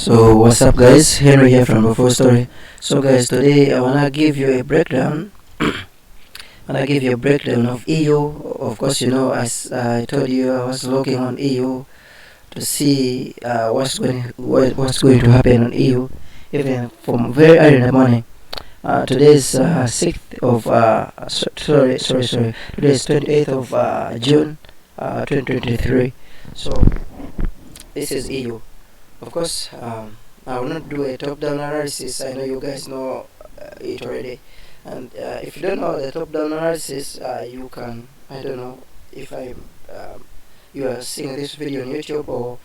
So what's up guys, Henry here from Before Story. So guys, today I wanna give you a breakdown. Wanna give you a breakdown of EU. Of course, you know, as I told you, I was looking on EU to see what's going to happen on EU, even from very early in the morning. Today is 6th of sorry. Today is 28th of June, 2023. So this is EU. Of course, I will not do a top-down analysis. I know you guys know it already. And if you don't know the top-down analysis, you can, I don't know if you are seeing this video on YouTube or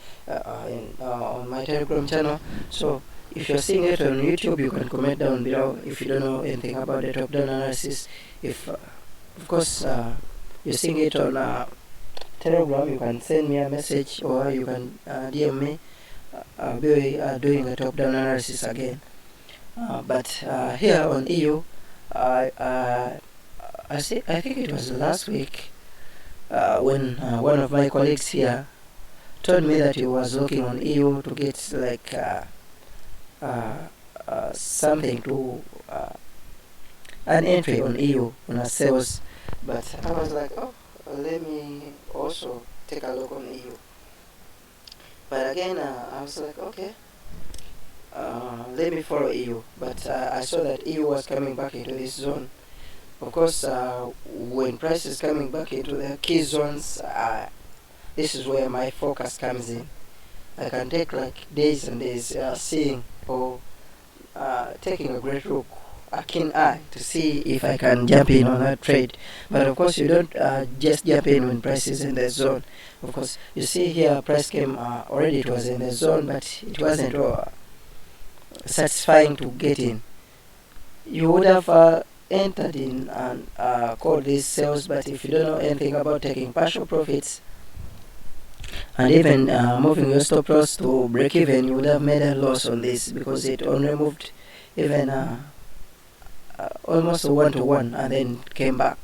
on my Telegram channel. So if you're seeing it on YouTube, you can comment down below if you don't know anything about the top-down analysis. If, of course, you're seeing it on Telegram, you can send me a message or you can DM me. I'll be doing a top-down analysis again. But here on EU, I think it was last week when one of my colleagues here told me that he was looking on EU to get like something to an entry on EU on a sales. But I was like, oh, let me also take a look on EU. But again, I was like, okay, let me follow EU. But I saw that EU was coming back into this zone. Of course, when price is coming back into the key zones, this is where my focus comes in. I can take like days and days seeing or taking a great look, a keen eye to see if I can jump in on that trade. But of course, you don't just jump in when price is in the zone. Of course, you see here price came already, it was in the zone, but it wasn't satisfying to get in. You would have entered in and called these sales, but if you don't know anything about taking partial profits and even moving your stop loss to break even, you would have made a loss on this because it only moved even almost 1-to-1 and then came back.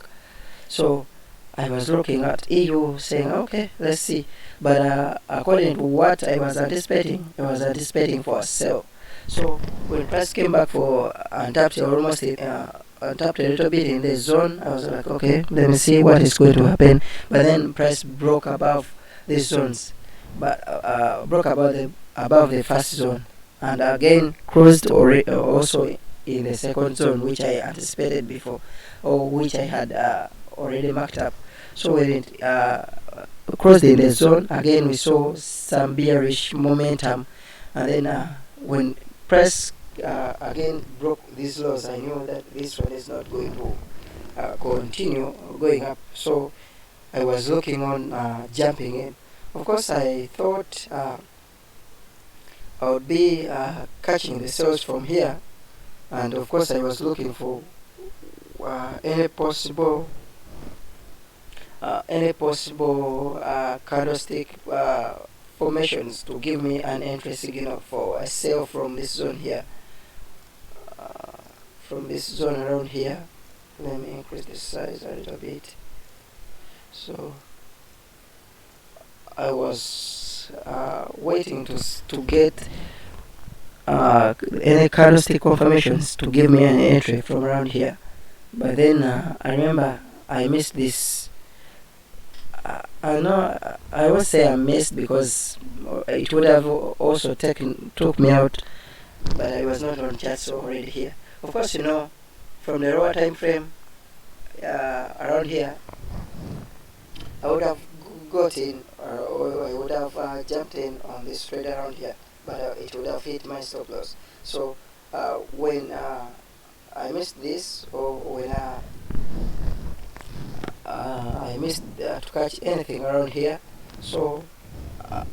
So I was looking at EU saying, okay, let's see. But according to what I was anticipating for a sell. So when price came back for untapped, almost untapped a little bit in the zone, I was like, okay, let me see what is going to happen. But then price broke above these zones, but broke above the first zone, and again closed also in the second zone, which I anticipated before, or which I had already marked up. So when it closed in the zone, again we saw some bearish momentum, and then when price again broke these lows, I knew that this one is not going to continue going up. So I was looking on jumping in. Of course, I thought I would be catching the sales from here, and of course I was looking for any possible candlestick formations to give me an entry signal for a sell from this zone here, from this zone around here. Let me increase the size a little bit. So I was waiting to get any candlestick confirmations to give me an entry from around here. But then I remember I missed this. I know I won't say I missed because it would have also took me out, but I was not on charts already here. Of course, you know, from the lower time frame around here, I would have got in or I would have jumped in on this trade around here, but it would have hit my stop loss. So when I missed this, or when I missed to catch anything around here, so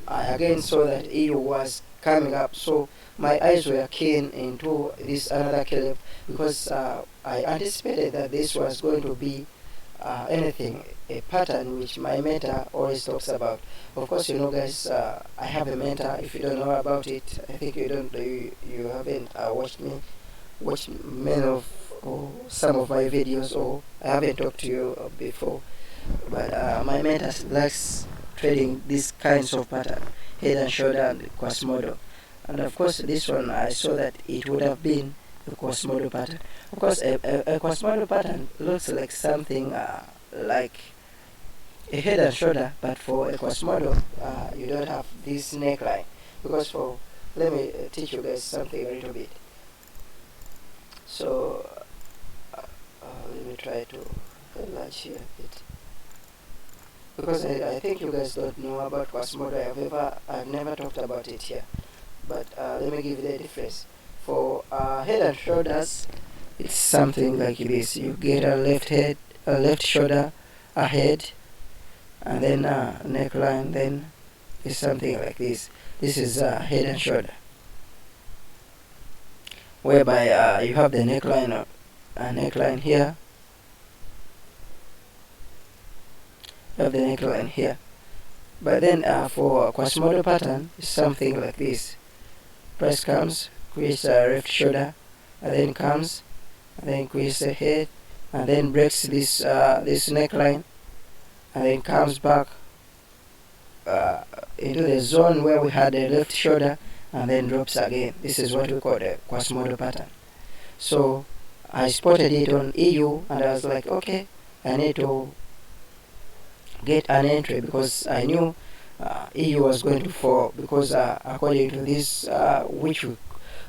I again saw that EU was coming up. So my eyes were keen into this another clip because I anticipated that this was going to be anything, a pattern which my mentor always talks about. Of course, you know guys, I have a mentor. If you don't know about it, I think you haven't watched many of or some of my videos, or I haven't talked to you before. But my mentor likes trading these kinds of pattern, head and shoulder and Quasimodo. And of course this one I saw that it would have been a Quasimodo pattern. Of course a Quasimodo pattern looks like something like a head and shoulder, but for a Quasimodo you don't have this neckline, because for, let me teach you guys something a little bit. So let me try to enlarge here a bit, because I think you guys don't know about Quasimodo. I've never talked about it here, but let me give you the difference. For head and shoulders, it's something like this. You get a left head, a left shoulder, a head, and then neckline. Then it's something like this. This is head and shoulder, whereby you have the neckline, a neckline here. You have the neckline here. But then for Quasimodo pattern, it's something like this. Press comes, creates a left shoulder, and then comes, and then creates a head, and then breaks this neckline, and then comes back into the zone where we had a left shoulder, and then drops again. This is what we call the Quasimodo pattern. So I spotted it on EU, and I was like, okay, I need to get an entry, because I knew EU was going to fall, because according to this, which we,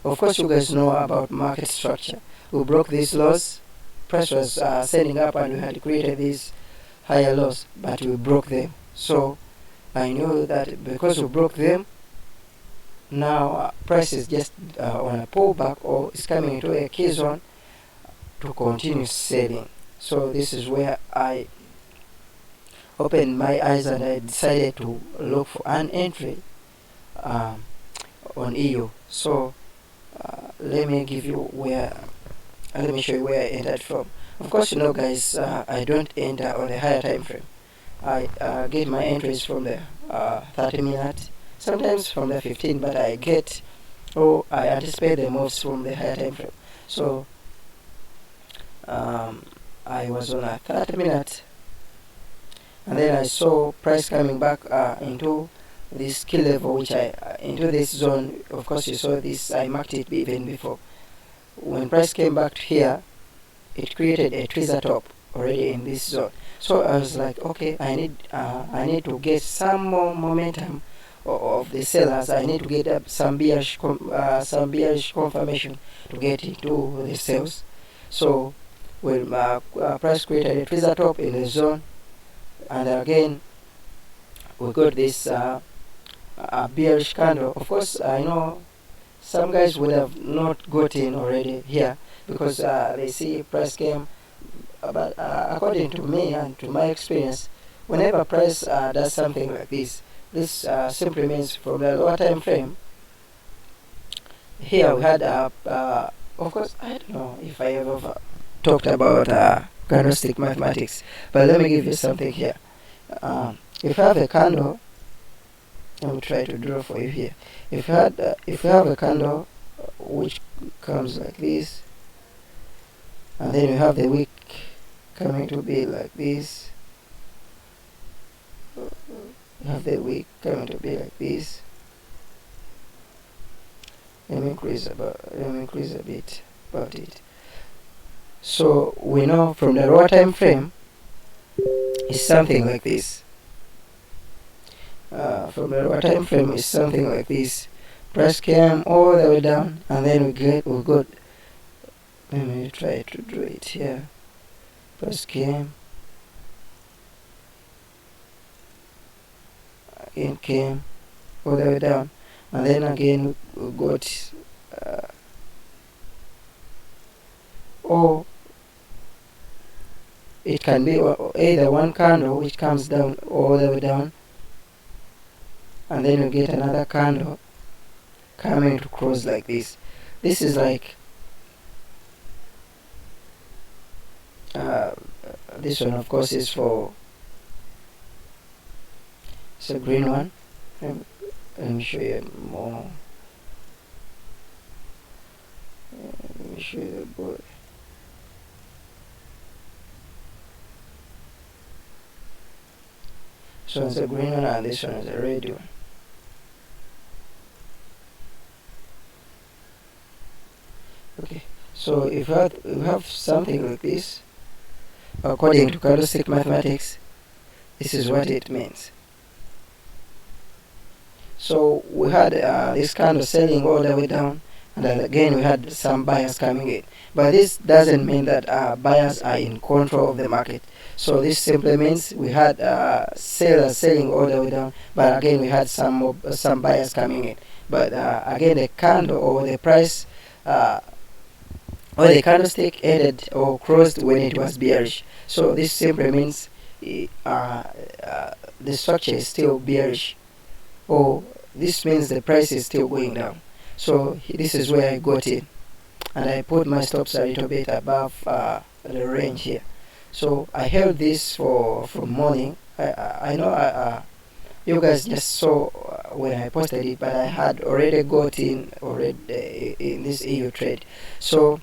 of course you guys know about market structure, we broke these lows. Price was sending up, and we had created these higher lows, but we broke them. So I knew that because we broke them, now price is just on a pullback, or is coming into a key zone to continue selling. So this is where I opened my eyes, and I decided to look for an entry on EU. So let me show you where I entered from. Of course, you know guys, I don't enter on the higher time frame. I get my entries from the 30 minutes, sometimes from the 15, but I anticipate the moves from the higher time frame. So I was on a 30 minute, and then I saw price coming back into this key level, which into this zone. Of course you saw this, I marked it even before. When price came back here, it created a tweezer top already in this zone. So I was like, okay, I need to get some more momentum of the sellers. I need to get up some bearish confirmation to get into the sales. So when price created a tweezer top in the zone, and again we got this bearish candle. Of course I know some guys would have not got in already here, because they see price came, but according to me and to my experience, whenever price does something like this simply means from the lower time frame. Here we had of course I don't know if I ever talked about candlestick mathematics, but let me give you something here. If you have a candle, let me try to draw for you here. If you have a candle which comes like this, and then you have the wick coming to be like this, you have the wick coming to be like this. Let me increase a bit about it. So we know from the lower time frame is something like this. From the lower time frame is something like this. Price came all the way down, and then we got. Let me try to do it here. Price came, again came all the way down, and then again we got. Or it can be either one candle which comes down all the way down, and then you get another candle coming to cross like this. This is like this one, of course, is for, it's a green one. Let me show you more. Let me show you the board. So it's a green one, and this one is a red one. Okay, so if you have something like this, according to candlestick mathematics, this is what it means. So we had this kind of selling all the way down, and then again we had some buyers coming in. But this doesn't mean that buyers are in control of the market. So this simply means we had sellers selling all the way down, but again we had some buyers coming in. But again, the candle or the price or the candlestick ended or closed when it was bearish. So this simply means the structure is still bearish, or this means the price is still going down. So this is where I got in, and I put my stops a little bit above the range here. So I held this for from morning. I know you guys just saw when I posted it, but I had already got in already in this EU trade. So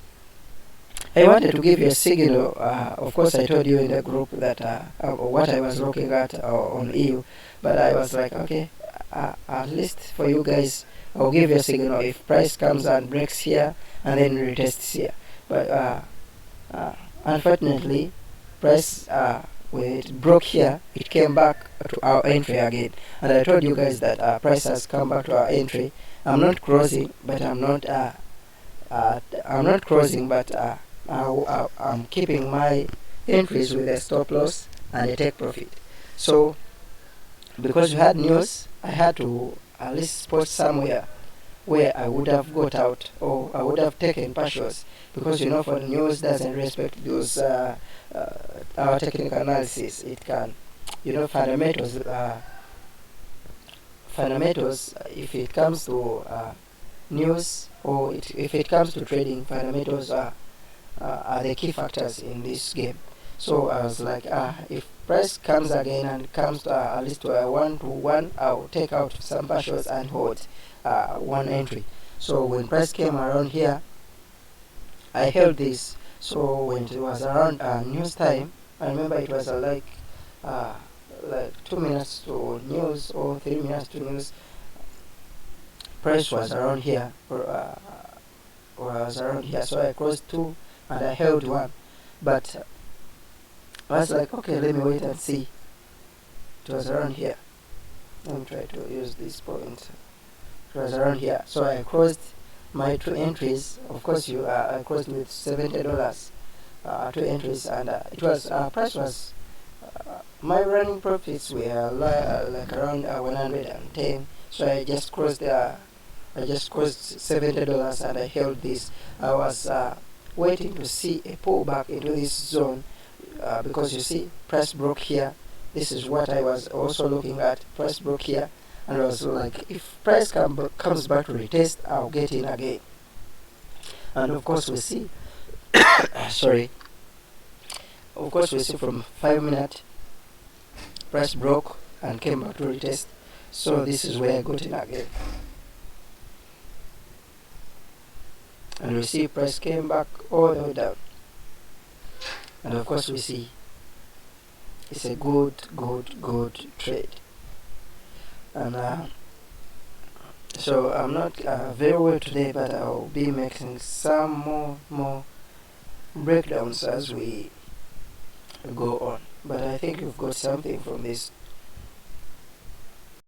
I wanted to give you a signal. Of course, I told you in the group that what I was looking at on EU, but I was like, okay, at least for you guys, I'll give you a signal if price comes and breaks here and then retests here. But unfortunately, price when it broke here, it came back to our entry again. And I told you guys that price has come back to our entry. I'm not crossing, but I'm not crossing, but I'm keeping my entries with a stop loss and a take profit. So because we had news, I had to at least spot somewhere where I would have got out or I would have taken partials, because for the news doesn't respect those our technical analysis. It can, fundamentals. If it comes to news or if it comes to trading, fundamentals are the key factors in this game. So I was like, if price comes again and comes to at least to a 1 to 1, I'll take out some partials and hold one entry. So when price came around here, I held this. So when it was around news time, I remember it was like 2 minutes to news or 3 minutes to news. Price was around here, So I closed two and I held one. But I was like, okay, let me wait and see. It was around here. Let me try to use this point. It was around here. So I closed my two entries. Of course, I closed with $70. Two entries, and it was price was my running profits were like around 110. So I just closed $70 and I held this. I was waiting to see a pullback into this zone, because you see price broke here. This is what I was also looking at. Price broke here, and I was like, if price comes back to retest, I'll get in again. And of course we see sorry of course we see from 5 minutes price broke and came back to retest. So this is where I got in again, and we see price came back all the way down, and of course we see it's a good trade. And so I'm not very well today, but I'll be making some more breakdowns as we go on. But I think you've got something from this